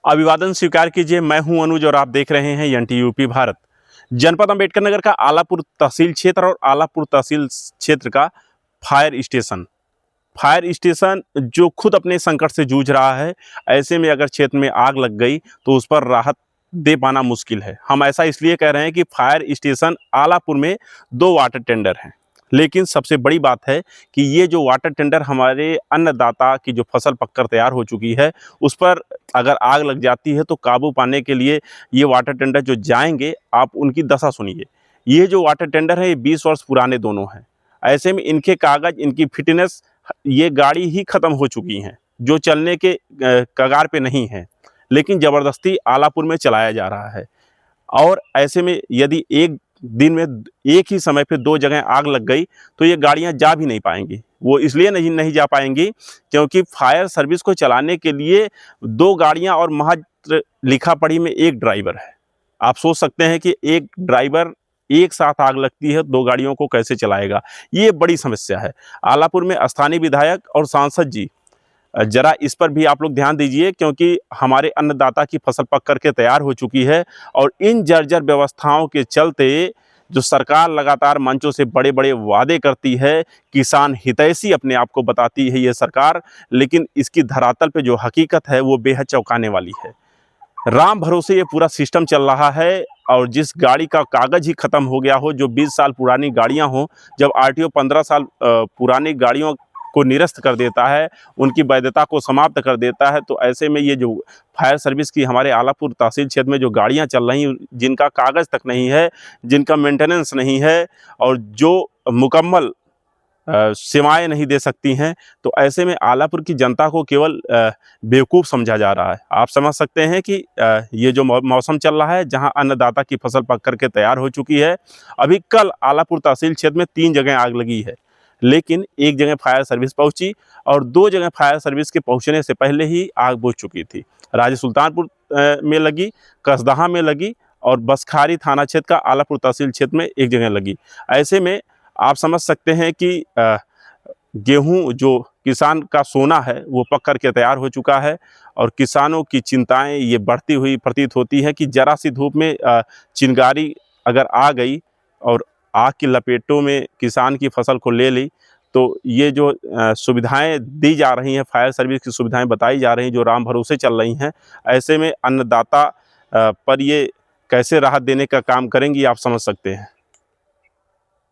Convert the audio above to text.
अभिवादन स्वीकार कीजिए। मैं हूं अनुज और आप देख रहे हैं एनटी यूपी भारत। जनपद अंबेडकर नगर का आलापुर तहसील क्षेत्र और आलापुर तहसील क्षेत्र का फायर स्टेशन जो खुद अपने संकट से जूझ रहा है। ऐसे में अगर क्षेत्र में आग लग गई तो उस पर राहत दे पाना मुश्किल है। हम ऐसा इसलिए कह रहे हैं कि फायर स्टेशन आलापुर में 2 वाटर टेंडर हैं, लेकिन सबसे बड़ी बात है कि ये जो वाटर टेंडर हमारे अन्नदाता की जो फसल पककर तैयार हो चुकी है उस पर अगर आग लग जाती है तो काबू पाने के लिए ये वाटर टेंडर जो जाएंगे, आप उनकी दशा सुनिए। ये जो वाटर टेंडर है ये 20 वर्ष पुराने दोनों हैं। ऐसे में इनके कागज, इनकी फिटनेस, ये गाड़ी ही ख़त्म हो चुकी हैं, जो चलने के कगार पे नहीं है, लेकिन ज़बरदस्ती आलापुर में चलाया जा रहा है। और ऐसे में यदि एक दिन में एक ही समय पे 2 जगह आग लग गई तो ये गाड़ियां जा भी नहीं पाएंगी। वो इसलिए नहीं जा पाएंगी क्योंकि फायर सर्विस को चलाने के लिए 2 गाड़ियां और मात्र लिखा पढ़ी में 1 ड्राइवर है। आप सोच सकते हैं कि एक ड्राइवर एक साथ आग लगती है 2 गाड़ियों को कैसे चलाएगा। ये बड़ी समस्या है। आलापुर में स्थानीय विधायक और सांसद जी जरा इस पर भी आप लोग ध्यान दीजिए, क्योंकि हमारे अन्नदाता की फसल पक करके तैयार हो चुकी है और इन जर्जर व्यवस्थाओं के चलते जो सरकार लगातार मंचों से बड़े बड़े वादे करती है, किसान हितैषी अपने आप को बताती है ये सरकार, लेकिन इसकी धरातल पे जो हकीकत है वो बेहद चौंकाने वाली है। राम भरोसे ये पूरा सिस्टम चल रहा है और जिस गाड़ी का कागज ही खत्म हो गया हो, जो 20 साल पुरानी गाड़ियां हों, जब आरटीओ 15 साल पुरानी गाड़ियों को निरस्त कर देता है, उनकी वैधता को समाप्त कर देता है, तो ऐसे में ये जो फायर सर्विस की हमारे आलापुर तहसील क्षेत्र में जो गाड़ियां चल रही, जिनका कागज़ तक नहीं है, जिनका मेंटेनेंस नहीं है और जो मुकम्मल सेवाएं नहीं दे सकती हैं, तो ऐसे में आलापुर की जनता को केवल बेवकूफ़ समझा जा रहा है। आप समझ सकते हैं कि ये जो मौसम चल रहा है, जहां अन्नदाता की फसल पक करके तैयार हो चुकी है, अभी कल आलापुर तहसील क्षेत्र में 3 जगह आग लगी है, लेकिन 1 जगह फायर सर्विस पहुंची और 2 जगह फायर सर्विस के पहुंचने से पहले ही आग बुझ चुकी थी। राजे सुल्तानपुर में लगी, कसदहा में लगी और बसखारी थाना क्षेत्र का आलापुर तहसील क्षेत्र में 1 जगह लगी। ऐसे में आप समझ सकते हैं कि गेहूं जो किसान का सोना है वो पक करके तैयार हो चुका है और किसानों की चिंताएं ये बढ़ती हुई प्रतीत होती है कि जरा सी धूप में चिंगारी अगर आ गई और आग की लपेटों में किसान की फसल को ले ली, तो ये जो सुविधाएं दी जा रही हैं, फायर सर्विस की सुविधाएं बताई जा रही हैं, जो राम भरोसे चल रही हैं, ऐसे में अन्नदाता पर ये कैसे राहत देने का काम करेंगी, आप समझ सकते हैं।